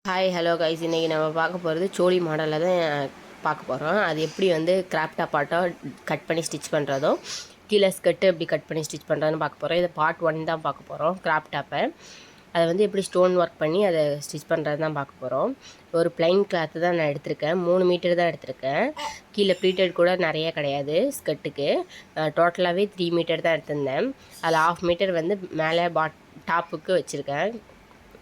Hi hello guys, இன்றைக்கி நம்ம பார்க்க போகிறது சோழி மாடலில் தான் பார்க்க போகிறோம். அது எப்படி வந்து கிராஃப்டாக பாட்டாக கட் பண்ணி ஸ்டிச் பண்ணுறதோ, கீழே ஸ்கர்ட்டு எப்படி கட் பண்ணி ஸ்டிச் பண்ணுறதுன்னு பார்க்க போகிறோம். இது பார்ட் 1 தான் பார்க்க போகிறோம். கிராஃப்டாப்பை அதை வந்து எப்படி ஸ்டோன் ஒர்க் பண்ணி அதை ஸ்டிச் பண்ணுறது தான் பார்க்க போகிறோம். ஒரு ப்ளைன் கிளாத்து தான் நான் எடுத்திருக்கேன். 3 மீட்டர் தான் எடுத்திருக்கேன். கீழே ப்ளீட்டட் கூட நிறைய கிடையாது ஸ்கர்ட்டுக்கு. டோட்டலாகவே 3 மீட்டர் தான் எடுத்திருந்தேன். அதில் 1/2 மீட்டர் வந்து மேலே டாப்புக்கு வச்சுருக்கேன்.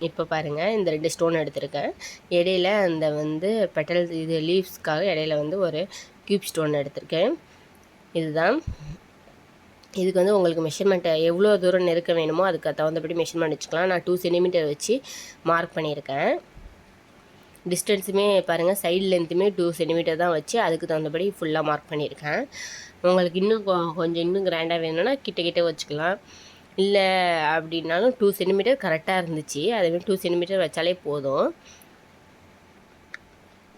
இப்போ பாருங்கள், இந்த 2 ஸ்டோன் எடுத்திருக்கேன். இடையில அந்த வந்து பெட்டல் இது லீவ்ஸ்க்காக இடையில வந்து ஒரு க்யூப் ஸ்டோன் எடுத்திருக்கேன். இதுதான் இதுக்கு வந்து உங்களுக்கு மெஷர்மெண்ட்டை எவ்வளோ தூரம் நெருக்க வேணுமோ அதுக்கு தகுந்தபடி மெஷர்மெண்ட் வச்சுக்கலாம். நான் 2 சென்டிமீட்டர் வச்சு மார்க் பண்ணியிருக்கேன். டிஸ்டன்ஸுமே பாருங்கள், சைடு லென்த்துமே 2 சென்டிமீட்டர் தான் வச்சு அதுக்கு தகுந்தபடி ஃபுல்லாக மார்க் பண்ணியிருக்கேன். உங்களுக்கு இன்னும் கொஞ்சம் இன்னும் கிராண்டாக வேணும்னா கிட்ட வச்சுக்கலாம். இல்லை அப்படின்னாலும் 2 சென்டிமீட்டர் கரெக்டாக இருந்துச்சு. அதேமாதிரி 2 சென்டிமீட்டர் வச்சாலே போதும்.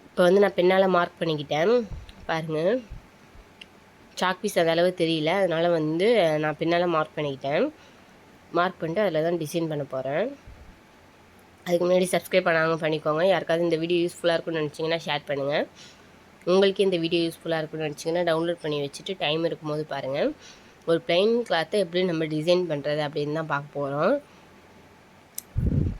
இப்போ வந்து நான் பெண்ணால் மார்க் பண்ணிக்கிட்டேன். பாருங்கள், சாக் பீஸ் அந்த அளவு தெரியல, அதனால் வந்து நான் பெண்ணால் மார்க் பண்ணிக்கிட்டேன். மார்க் பண்ணிட்டு அதில் தான் டிசைன் பண்ண போகிறேன். அதுக்கு முன்னாடி சப்ஸ்கிரைப் பண்ணாமல் பண்ணிக்கோங்க. யாருக்காவது இந்த வீடியோ யூஸ்ஃபுல்லாக இருக்குன்னு நினச்சிங்கன்னா ஷேர் பண்ணுங்கள். உங்களுக்கு இந்த வீடியோ யூஸ்ஃபுல்லாக இருக்குன்னு நினச்சிங்கன்னா டவுன்லோட் பண்ணி வச்சுட்டு டைம் இருக்கும்போது பாருங்கள். ஒரு ப்ளைன் கிளாத்தை எப்படி நம்ம டிசைன் பண்ணுறது அப்படின்னு தான் பார்க்க போகிறோம்.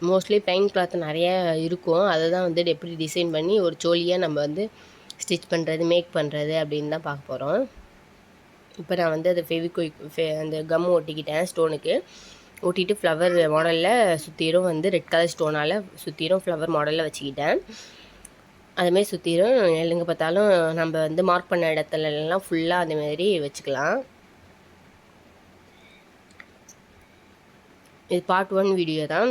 மோஸ்ட்லி ப்ளைன் கிளாத் நிறைய இருக்கும். அதை தான் வந்து எப்படி டிசைன் பண்ணி ஒரு சோழியாக நம்ம வந்து ஸ்டிச் பண்ணுறது, மேக் பண்ணுறது அப்படின்னு தான் பார்க்க போகிறோம். இப்போ நான் வந்து அதை அந்த கம் ஒட்டிக்கிட்டேன். ஸ்டோனுக்கு ஒட்டிட்டு ஃப்ளவர் மாடலில் சுற்றிரும் வந்து ரெட் கலர் ஸ்டோனால் சுற்றிரும் ஃப்ளவர் மாடலில் வச்சுக்கிட்டேன். அதுமாரி சுற்றிரும் எங்கே பார்த்தாலும் நம்ம வந்து மார்க் பண்ண இடத்துலலாம் ஃபுல்லாக அதுமாரி வச்சுக்கலாம். இது பார்ட் 1 வீடியோ தான்.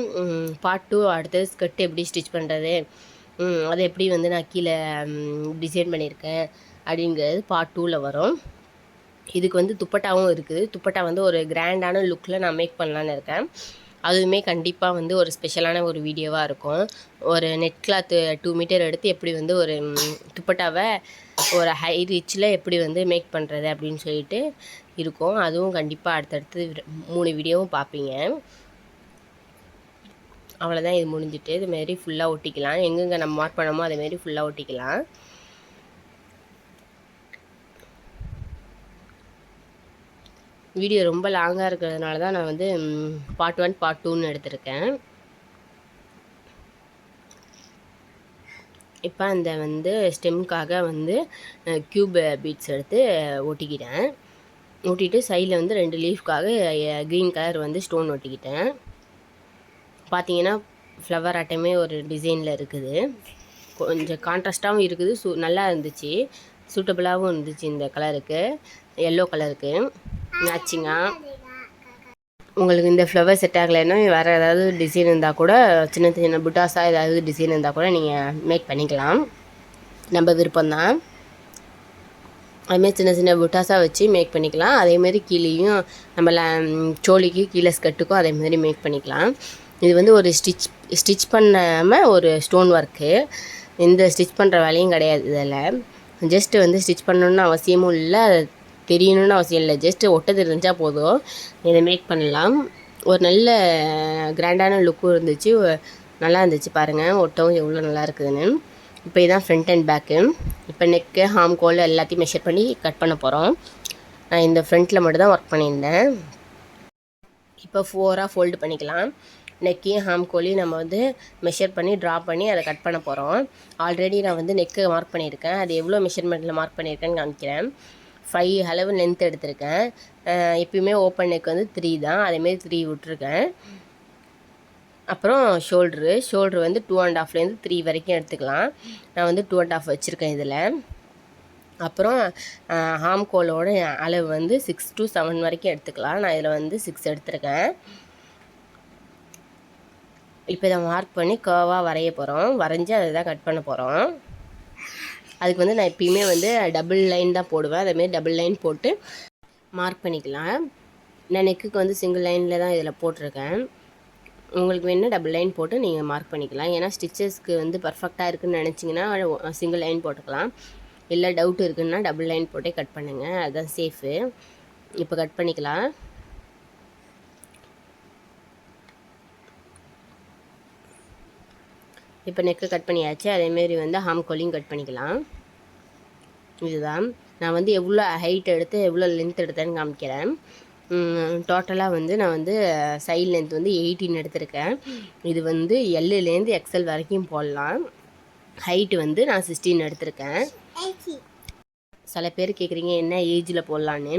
பார்ட் 2 அடுத்தது ஸ்கர்ட் எப்படி ஸ்டிச் பண்ணுறது, அதை எப்படி வந்து நான் கீழே டிசைன் பண்ணியிருக்கேன் அப்படிங்கிறது பார்ட் 2ல் வரும். இதுக்கு வந்து துப்பட்டாவும் இருக்குது. துப்பட்டா வந்து ஒரு கிராண்டான லுக்கில் நான் மேக் பண்ணலான்னு இருக்கேன். அதுவுமே கண்டிப்பாக வந்து ஒரு ஸ்பெஷலான ஒரு வீடியோவாக இருக்கும். ஒரு நெட் கிளாத்து 2 மீட்டர் எடுத்து எப்படி வந்து ஒரு துப்பட்டாவை ஒரு ஹை ரிச்சில் எப்படி வந்து மேக் பண்ணுறது அப்படின்னு சொல்லிட்டு இருக்கும். அதுவும் கண்டிப்பாக அடுத்தடுத்து 3 வீடியோவும் பார்ப்பீங்க. அவ்வளோதான், இது முடிஞ்சிட்டு இதுமாரி ஃபுல்லாக ஒட்டிக்கலாம். எங்கெங்கே நம்ம மார்க் பண்ணமோ அதேமாரி ஃபுல்லாக ஒட்டிக்கலாம். வீடியோ ரொம்ப லாங்காக இருக்கிறதுனால தான் நான் வந்து பார்ட் 1 பார்ட் 2ன்னு எடுத்திருக்கேன். இப்போ அந்த வந்து ஸ்டெம்க்காக வந்து க்யூப் பீட்ஸ் எடுத்து ஒட்டிக்கிட்டேன். ஒட்டிட்டு சைடில் வந்து 2 லீஃப்காக க்ரீன் கலர் வந்து ஸ்டோன் ஒட்டிக்கிட்டேன். பார்த்தீங்கன்னா ஃப்ளவர் ஆட்டமே ஒரு டிசைனில் இருக்குது. கொஞ்சம் கான்ட்ராஸ்ட்டாகவும் இருக்குது. நல்லா இருந்துச்சு, சூட்டபுளாகவும் இருந்துச்சு. இந்த கலருக்கு, எல்லோ கலருக்கு மேட்சிங்காக. உங்களுக்கு இந்த ஃப்ளவர் செட் ஆகலைன்னா வேறு ஏதாவது டிசைன் இருந்தால் கூட, சின்ன சின்ன புட்டாஸாக ஏதாவது டிசைன் இருந்தால் கூட நீங்கள் மேக் பண்ணிக்கலாம். நம்ம விருப்பம்தான். அதுமாரி சின்ன சின்ன புட்டாஸாக வச்சு மேக் பண்ணிக்கலாம். அதேமாரி கீழேயும் நம்ம சோழிக்கு கீழே ஸ்கர்ட்டுக்கும் அதேமாரி மேக் பண்ணிக்கலாம். இது வந்து ஒரு ஸ்டிச் பண்ணாமல் ஒரு ஸ்டோன் ஒர்க்கு. எந்த ஸ்டிச் பண்ணுற வேலையும் கிடையாது. இதில் ஜஸ்ட்டு வந்து ஸ்டிச் பண்ணணுன்னு அவசியமும் இல்லை, அது தெரியணுன்னு அவசியம் இல்லை. ஜஸ்ட்டு ஒட்ட தெரிஞ்சால் போதும், இதை மேக் பண்ணலாம். ஒரு நல்ல கிராண்டான லுக்கும் இருந்துச்சு, நல்லா இருந்துச்சு. பாருங்கள் ஒட்டவும் எவ்வளோ நல்லா இருக்குதுன்னு. இப்போ இதுதான் ஃப்ரண்ட் அண்ட் பேக்கு. இப்போ நெக்கு, ஹார்ம் கோல் எல்லாத்தையும் மெஷர் பண்ணி கட் பண்ண போகிறோம். நான் இந்த ஃப்ரண்ட்டில் மட்டும் தான் ஒர்க் பண்ணியிருந்தேன். இப்போ 4ஆக ஃபோல்டு பண்ணிக்கலாம். நெக்கையும் ஹார்ம் கோலையும் நம்ம வந்து மெஷர் பண்ணி ட்ரா பண்ணி அதை கட் பண்ண போகிறோம். ஆல்ரெடி நான் வந்து நெக்கு மார்க் பண்ணியிருக்கேன். அது எவ்வளோ மெஷர்மெண்ட்டில் மார்க் பண்ணியிருக்கேன்னு காமிக்கிறேன். 5 அளவு லென்த் எடுத்திருக்கேன். எப்பயுமே ஓப்பன் நெக் வந்து 3 தான், அதேமாரி 3 விட்டுருக்கேன். அப்புறம் ஷோல்ட்ரு வந்து 2.5லேருந்து 3 வரைக்கும் எடுத்துக்கலாம். நான் வந்து 2.5 வச்சுருக்கேன் இதில். அப்புறம் ஹார்ம் கோலோட அளவு வந்து 6 to 7 வரைக்கும் எடுத்துக்கலாம். நான் இதில் வந்து 6 எடுத்துருக்கேன். இப்போ இதை மார்க் பண்ணி கர்வாக வரைய போகிறோம். வரைஞ்சி அதை தான் கட் பண்ண போகிறோம். அதுக்கு வந்து நான் எப்பயுமே வந்து டபுள் லைன் தான் போடுவேன். அதேமாரி டபுள் லைன் போட்டு மார்க் பண்ணிக்கலாம். நான் நெக்குக்கு வந்து சிங்கிள் லைனில் தான் இதில் போட்டிருக்கேன். உங்களுக்கு வேணுன்னா டபுள் லைன் போட்டு நீங்கள் மார்க் பண்ணிக்கலாம். ஏன்னா ஸ்டிச்சஸ்க்கு வந்து பர்ஃபெக்டாக இருக்குதுன்னு நினச்சிங்கன்னா சிங்கிள் லைன் போட்டுக்கலாம். இல்லை டவுட் இருக்குதுன்னா டபுள் லைன் போட்டே கட் பண்ணுங்கள், அதுதான் சேஃபு. இப்போ கட் பண்ணிக்கலாம். இப்போ நெக்கு கட் பண்ணியாச்சு. அதேமாரி வந்து ஹாம்கோலையும் கட் பண்ணிக்கலாம். இதுதான் நான் வந்து எவ்வளோ ஹைட் எடுத்து எவ்வளோ லென்த் எடுத்தேன்னு காமிக்கிறேன். டோட்டலாக வந்து நான் வந்து சைட் லென்த் வந்து 18 எடுத்திருக்கேன். இது வந்து எல்லுலேருந்து எக்ஸல் வரைக்கும் போடலாம். ஹைட்டு வந்து நான் 16 எடுத்திருக்கேன். சில பேர் கேட்குறீங்க என்ன ஏஜில் போடலான்னு.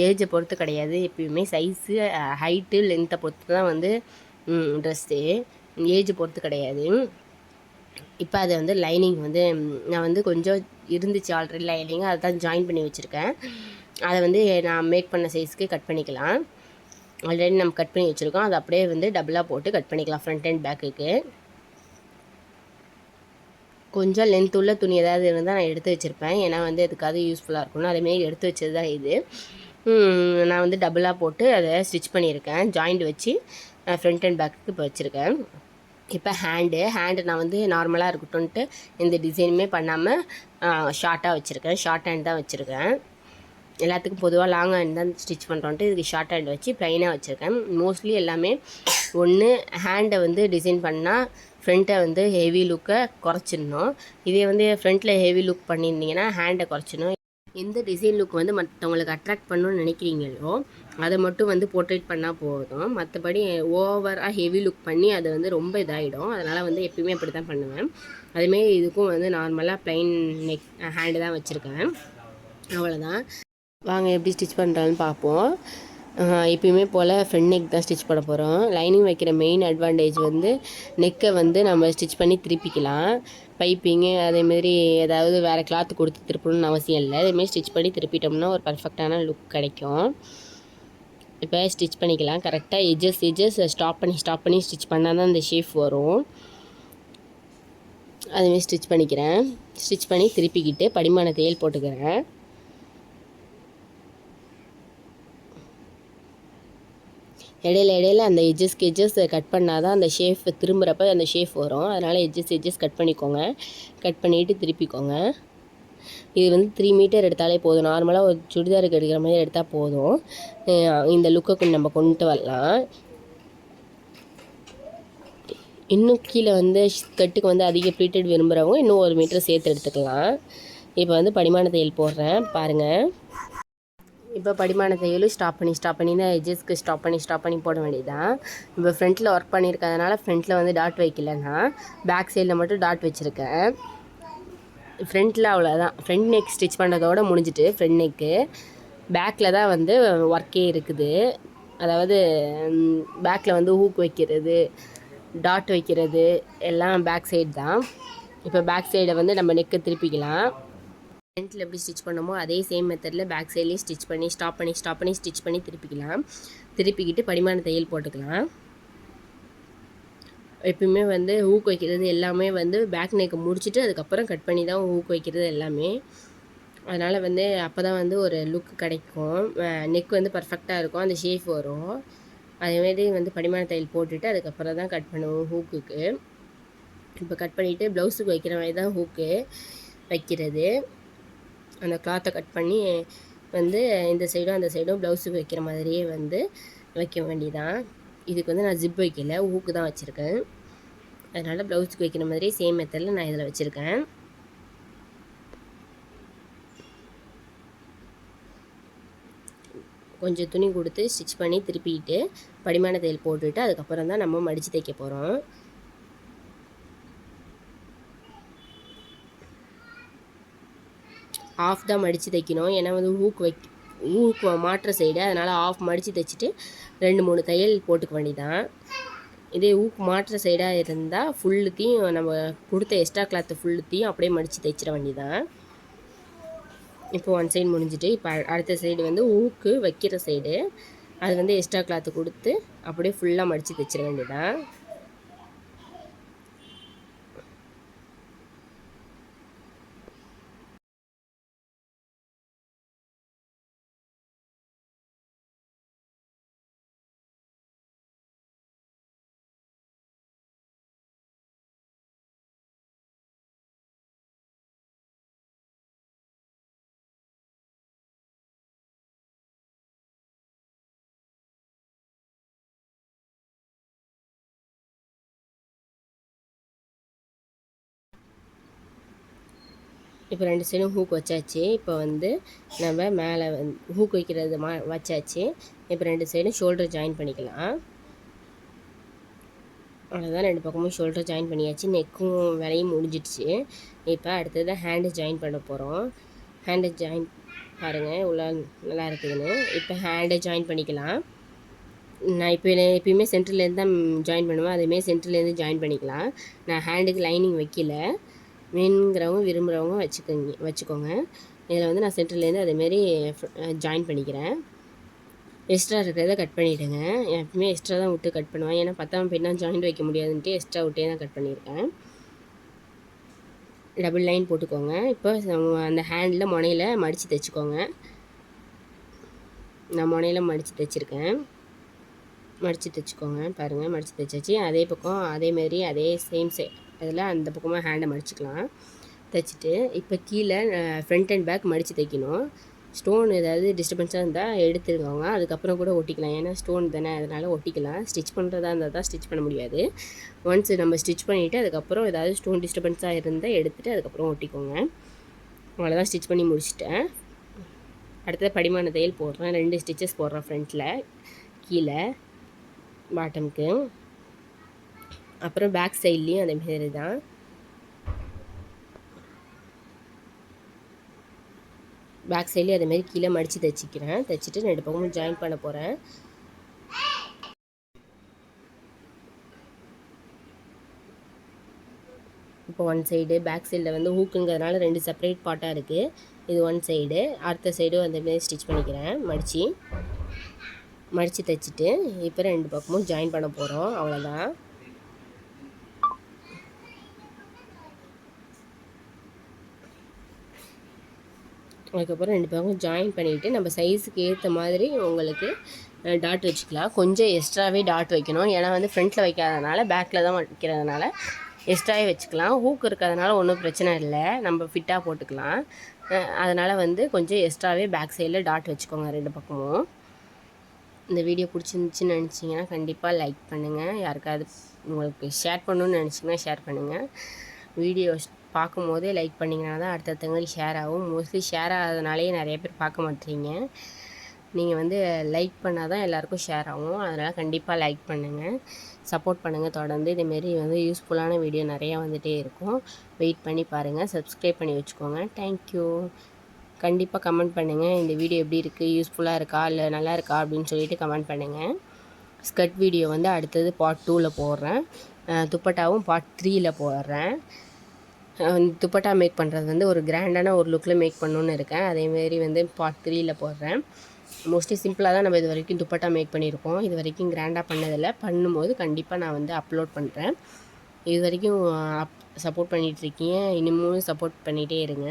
ஏஜை பொறுத்து கிடையாது, எப்பயுமே சைஸு ஹைட்டு லென்த்தை பொறுத்து தான் வந்து ட்ரெஸ்ஸு, ஏஜ் பொறுத்து கிடையாது. இப்போ அதை வந்து லைனிங் வந்து நான் வந்து கொஞ்சம் இருந்துச்சு ஆல்ரெடி லைனிங், அதை தான் ஜாயின் பண்ணி வச்சுருக்கேன். அதை வந்து நான் மேக் பண்ண சைஸ்க்கு கட் பண்ணிக்கலாம். ஆல்ரெடி நம்ம கட் பண்ணி வச்சுருக்கோம், அதை அப்படியே வந்து டபுளாக போட்டு கட் பண்ணிக்கலாம் ஃப்ரண்ட் அண்ட் பேக்குக்கு. கொஞ்சம் லென்த் உள்ள துணி ஏதாவது இருந்தால் நான் எடுத்து வச்சுருப்பேன், ஏன்னா வந்து எதுக்காவது யூஸ்ஃபுல்லாக இருக்கணும். அதேமாரி எடுத்து வச்சது தான் இது. நான் வந்து டபுளாக போட்டு அதை ஸ்டிச் பண்ணியிருக்கேன், ஜாயிண்ட் வச்சு ஃப்ரண்ட் அண்ட் பேக்குக்கு இப்போ வச்சுருக்கேன். இப்போ ஹேண்டு நான் வந்து நார்மலாக இருக்கட்டும்ன்ட்டு எந்த டிசைனுமே பண்ணாமல் ஷார்ட்டாக வச்சுருக்கேன். ஷார்ட் ஹேண்ட் தான் வச்சுருக்கேன். எல்லாத்துக்கும் பொதுவாக லாங் ஹேண்ட் தான் ஸ்டிச் பண்ணுறோன்ட்டு இதுக்கு ஷார்ட் ஹேண்ட் வச்சு ப்ளைனாக வச்சுருக்கேன். மோஸ்ட்லி எல்லாமே ஒன்று ஹேண்டை வந்து டிசைன் பண்ணால் ஃப்ரண்ட்டை வந்து ஹெவி லுக்கை குறைச்சிடணும். இதே வந்து ஃப்ரண்ட்டில் ஹெவி லுக் பண்ணியிருந்தீங்கன்னா ஹேண்டை குறைச்சிடணும். எந்த டிசைன் லுக் வந்து மற்றவங்களுக்கு அட்ராக்ட் பண்ணணும்னு நினைக்கிறீங்களோ அதை மட்டும் வந்து போர்ட்ரேட் பண்ணால் போதும். மற்றபடி ஓவராக ஹெவி லுக் பண்ணி அது வந்து ரொம்ப இதாகிடும். அதனால் வந்து எப்பயுமே அப்படி தான் பண்ணுவேன். அதுமாரி இதுக்கும் வந்து நார்மலாக ப்ளைன் நெக் ஹேண்டு தான் வச்சுருக்கேன். அவ்வளோதான். வாங்க எப்படி ஸ்டிச் பண்ணுறான்னு பார்ப்போம். எப்பயுமே போல் ஃப்ரண்ட் நெக் தான் ஸ்டிச் பண்ண போகிறோம். லைனிங் வைக்கிற மெயின் அட்வான்டேஜ் வந்து நெக்கை வந்து நம்ம ஸ்டிச் பண்ணி திருப்பிக்கலாம். பைப்பிங்கு அதேமாரி ஏதாவது வேறு கிளாத்து கொடுத்து திருப்பணும்னு அவசியம் இல்லை. அதேமாரி ஸ்டிச் பண்ணி திருப்பிட்டோம்னா ஒரு பர்ஃபெக்டான லுக் கிடைக்கும். இப்போ ஸ்டிச் பண்ணிக்கலாம். கரெக்டாக எஜ்ஜஸ் ஸ்டாப் பண்ணி ஸ்டிச் பண்ணால் தான் அந்த ஷேப் வரும். அதுமாரி ஸ்டிச் பண்ணிக்கிறேன். ஸ்டிச் பண்ணி திருப்பிக்கிட்டு படிமான தையல் போட்டுக்கிறேன். இடையில அந்த எட்ஜஸ் கட் பண்ணால் தான் அந்த ஷேப் திரும்புகிறப்ப அந்த ஷேப் வரும். அதனால் எட்ஜஸ் கட் பண்ணிக்கோங்க. கட் பண்ணிவிட்டு திருப்பிக்கோங்க. இது வந்து 3 மீட்டர் எடுத்தாலே போதும். நார்மலாக ஒரு சுடிதாருக்கு எடுக்கிற மாதிரி எடுத்தால் போதும். இந்த லுக்கை நம்ம கொண்டு வரலாம். இன்னும் கீழே வந்து கட்டுக்கு வந்து அதிக ப்ளீட்டட் விரும்புகிறவங்க இன்னும் 1 மீட்டர் சேர்த்து எடுத்துக்கலாம். இப்போ வந்து படிமான தையல் போடுறேன் பாருங்கள். இப்போ படிமான தையலும் ஸ்டாப் பண்ணி தான் எட்ஜஸ்க்கு ஸ்டாப் பண்ணி போட வேண்டியதுதான். இப்போ ஃப்ரண்ட்டில் ஒர்க் பண்ணியிருக்கிறதுனால ஃப்ரண்ட்டில் வந்து டாட் வைக்கலன்னா பேக் சைடில் மட்டும் டாட் வச்சுருக்கேன். ஃப்ரண்ட்டில் அவ்வளோதான். ஃப்ரண்ட் நெக் ஸ்டிச் பண்ணுறதோடு முடிஞ்சிட்டு ஃப்ரண்ட் நெக்கு பேக்கில் தான் வந்து ஒர்க்கே இருக்குது. அதாவது பேக்கில் வந்து ஹூக் வைக்கிறது, டாட் வைக்கிறது எல்லாம் பேக் சைடு தான். இப்போ பேக் சைடை வந்து நம்ம நெக்கை திருப்பிக்கலாம். ஃப்ரண்ட்டில் எப்படி ஸ்டிச் பண்ணமோ அதே சேம் மெத்தடில் பேக் சைட்லேயும் ஸ்டிச் பண்ணி ஸ்டாப் பண்ணி ஸ்டிச் பண்ணி திருப்பிக்கலாம். திருப்பிக்கிட்டு படிமான தையல் போட்டுக்கலாம். எப்பயுமே வந்து ஹூக் வைக்கிறது எல்லாமே வந்து பேக் நெக்கை முடிச்சுட்டு அதுக்கப்புறம் கட் பண்ணி தான் ஹூக் வைக்கிறது எல்லாமே. அதனால் வந்து அப்போ தான் வந்து ஒரு லுக் கிடைக்கும். நெக் வந்து பர்ஃபெக்டாக இருக்கும், அந்த ஷேப் வரும். அதேமாரி வந்து படிமான தையல் போட்டுட்டு அதுக்கப்புறம் தான் கட் பண்ணுவோம் ஹூக்குக்கு. இப்போ கட் பண்ணிவிட்டு ப்ளவுஸுக்கு வைக்கிற மாதிரி தான் ஹூக்கு வைக்கிறது. அந்த கிளாத்தை கட் பண்ணி வந்து இந்த சைடும் அந்த சைடும் ப்ளவுஸுக்கு வைக்கிற மாதிரியே வந்து வைக்க வேண்டியதான். இதுக்கு வந்து நான் ஜிப் வைக்கல, ஊக்கு தான் வச்சுருக்கேன். அதனால் ப்ளவுஸுக்கு வைக்கிற மாதிரி சேம் மெத்தடில் நான் இதில் வச்சுருக்கேன். கொஞ்சம் துணி கொடுத்து ஸ்டிச் பண்ணி திருப்பிக்கிட்டு படிமான தையல் போட்டுவிட்டு அதுக்கப்புறம் தான் நம்ம மடித்து தைக்க போகிறோம். ஆஃப் தான் மடித்து தைக்கணும், ஏன்னா வந்து ஊக்கு மாற்ற சைடு, அதனால் ஆஃப் மடித்து தைச்சிட்டு 2-3 தையல் போட்டுக்க வேண்டியதான். இதே ஊக்கு மாற்ற சைடாக இருந்தால் ஃபுல்லுத்தையும் நம்ம கொடுத்த எக்ஸ்ட்ரா கிளாத்து ஃபுல்லுத்தையும் அப்படியே மடித்து தைச்சிட வேண்டியதான். இப்போ 1 சைடு முடிஞ்சிட்டு இப்போ அடுத்த சைடு வந்து ஊக்கு வைக்கிற சைடு, அது வந்து எக்ஸ்ட்ரா கிளாத்து கொடுத்து அப்படியே ஃபுல்லாக மடித்து தைச்சிட வேண்டியதான். இப்போ 2 சைடும் ஹூக் வச்சாச்சு. இப்போ வந்து நம்ம மேலே ஹூக் வைக்கிறது வச்சாச்சு. இப்போ 2 சைடும் ஷோல்டர் ஜாயின் பண்ணிக்கலாம். அவ்வளோதான், 2 பக்கமும் ஷோல்டர் ஜாயின் பண்ணியாச்சு. நெக்கும் வேலையும் முடிஞ்சிடுச்சு. இப்போ அடுத்தது ஹேண்டு ஜாயின் பண்ண போகிறோம். ஹேண்டு ஜாயின் பாருங்கள் உள்ள நல்லா இருக்குதுன்னு. இப்போ ஹேண்டை ஜாயின் பண்ணிக்கலாம். நான் எப்பயுமே சென்டர்லேருந்து தான் ஜாயின் பண்ணுவேன். அதேமாரி சென்டர்லேருந்து ஜாயின் பண்ணிக்கலாம். நான் ஹேண்டுக்கு லைனிங் வைக்கல. வேணுங்கிறவங்க விரும்புகிறவங்க வச்சுக்கோங்க. இதில் வந்து நான் சென்டர்லேருந்து அதேமாரி ஜாயின் பண்ணிக்கிறேன். எக்ஸ்ட்ரா இருக்கிறத கட் பண்ணிவிடுங்க. எப்பவுமே எக்ஸ்ட்ரா தான் விட்டு கட் பண்ணுவேன். ஏன்னா 10ஆம் பெண்ணாக ஜாயிண்ட் வைக்க முடியாதுன்ட்டு எக்ஸ்ட்ரா விட்டே தான் கட் பண்ணியிருக்கேன். டபுள் லைன் போட்டுக்கோங்க. இப்போ அந்த ஹேண்டில் முனையில் மடித்து தைச்சிக்கோங்க. நான் முனையில் மடித்து தைச்சிருக்கேன். மடித்து தைச்சிக்கோங்க. பாருங்கள், மடித்து தைச்சாச்சு. அதே பக்கம் அதேமாரி அதே சேம் இதில் அந்த பக்கமாக ஹேண்டை மடிச்சிக்கலாம். தைச்சிட்டு இப்போ கீழே ஃப்ரண்ட் அண்ட் பேக் மடித்து தைக்கணும். ஸ்டோன் ஏதாவது டிஸ்டர்பன்ஸாக இருந்தால் எடுத்துருக்கோங்க. அதுக்கப்புறம் கூட ஒட்டிக்கலாம். ஏன்னா ஸ்டோன் தானே, அதனால் ஒட்டிக்கலாம். ஸ்டிச் பண்ணுறதா இருந்தால் தான் ஸ்டிச் பண்ண முடியாது. ஒன்ஸ் நம்ம ஸ்டிச் பண்ணிவிட்டு அதுக்கப்புறம் ஏதாவது ஸ்டோன் டிஸ்டர்பன்ஸாக இருந்தால் எடுத்துகிட்டு அதுக்கப்புறம் ஒட்டிக்கோங்க. அவ்வளோதான், ஸ்டிச் பண்ணி முடிச்சிட்டேன். அடுத்தது படிமான தையல் போடுறேன். 2 ஸ்டிச்சஸ் போடுறேன் ஃப்ரண்ட்டில், கீழே பாட்டமுக்கு. அப்புறம் பேக் சைட்லேயும் அதேமாரி தான். பேக் சைட்லேயும் அதேமாரி கீழே மடித்து தைச்சிக்கிறேன். தைச்சிட்டு 2 பக்கமும் ஜாயின் பண்ண போகிறேன். இப்போ ஒன் சைடு பேக் சைடில் வந்து ஹூக்குங்கிறதுனால 2 செப்பரேட் பார்ட்டாக இருக்குது. இது ஒன் சைடு, அடுத்த சைடும் அந்தமாரி ஸ்டிச் பண்ணிக்கிறேன். மடித்து தைச்சிட்டு இப்போ 2 பக்கமும் ஜாயின் பண்ண போகிறோம். அவ்வளோதான். அதுக்கப்புறம் 2 பக்கம் ஜாயின் பண்ணிவிட்டு நம்ம சைஸுக்கு ஏற்ற மாதிரி உங்களுக்கு டாட் வச்சுக்கலாம். கொஞ்சம் எக்ஸ்ட்ராவே டாட் வைக்கணும். ஏன்னா வந்து ஃப்ரண்ட்டில் வைக்காதனால பேக்கில் தான் வைக்கிறதுனால எக்ஸ்ட்ராவே வச்சுக்கலாம். ஹூக் இருக்கிறதுனால ஒன்றும் பிரச்சனை இல்லை, நம்ம ஃபிட்டாக போட்டுக்கலாம். அதனால் வந்து கொஞ்சம் எக்ஸ்ட்ராவே பேக் சைடில் டாட் வச்சுக்கோங்க 2 பக்கமும். இந்த வீடியோ பிடிச்சிருந்துச்சின்னு நினச்சிங்கன்னா கண்டிப்பாக லைக் பண்ணுங்கள். யாருக்காவது உங்களுக்கு ஷேர் பண்ணணுன்னு நினச்சிங்கன்னா ஷேர் பண்ணுங்கள். வீடியோ பார்க்கும்போதே லைக் பண்ணிங்கன்னா தான் அடுத்தவங்களுக்கு ஷேர் ஆகும். மோஸ்ட்லி ஷேர் ஆகாதனாலே நிறைய பேர் பார்க்க மாட்டேறீங்க. நீங்கள் வந்து லைக் பண்ணால் தான் எல்லாேருக்கும் ஷேர் ஆகும். அதனால் கண்டிப்பாக லைக் பண்ணுங்கள், சப்போர்ட் பண்ணுங்கள். தொடர்ந்து இதேமாரி வந்து யூஸ்ஃபுல்லான வீடியோ நிறையா வந்துகிட்டே இருக்கும். வெயிட் பண்ணி பாருங்கள். சப்ஸ்கிரைப் பண்ணி வச்சுக்கோங்க. தேங்க்யூ. கண்டிப்பாக கமெண்ட் பண்ணுங்கள், இந்த வீடியோ எப்படி இருக்குது, யூஸ்ஃபுல்லாக இருக்கா இல்லை நல்லா இருக்கா அப்படின்னு சொல்லிட்டு கமெண்ட் பண்ணுங்கள். ஸ்கர்ட் வீடியோ வந்து அடுத்தது பார்ட் 2ல் போடுறேன். துப்பட்டாவும் பார்ட் 3ல் போடுறேன். துப்பட்டா மேக் பண்ணுறது வந்து ஒரு கிராண்டான ஒரு லுக்கில் மேக் பண்ணணுன்னு இருக்கேன். அதேமாரி வந்து பார்ட் 3ல் போடுறேன். மோஸ்ட்லி சிம்பிளாக தான் நம்ம இது வரைக்கும் துப்பட்டா மேக் பண்ணியிருக்கோம். இது வரைக்கும் கிராண்டாக பண்ணதில்லை. பண்ணும்போது கண்டிப்பாக நான் வந்து அப்லோட் பண்ணுறேன். இது வரைக்கும் சப்போர்ட் பண்ணிகிட்ருக்கீங்க, இன்னமும் சப்போர்ட் பண்ணிகிட்டே இருங்க.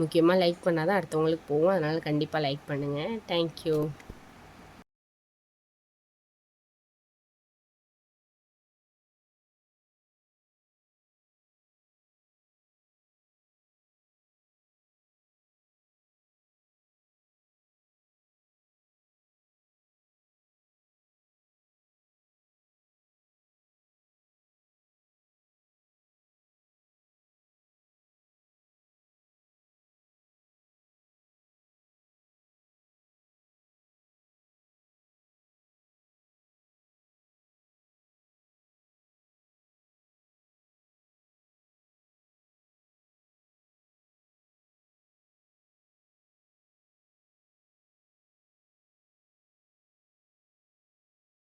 முக்கியமாக லைக் பண்ணால் தான் அடுத்தவங்களுக்கு போகும். அதனால் கண்டிப்பாக லைக் பண்ணுங்கள். தேங்க்யூ.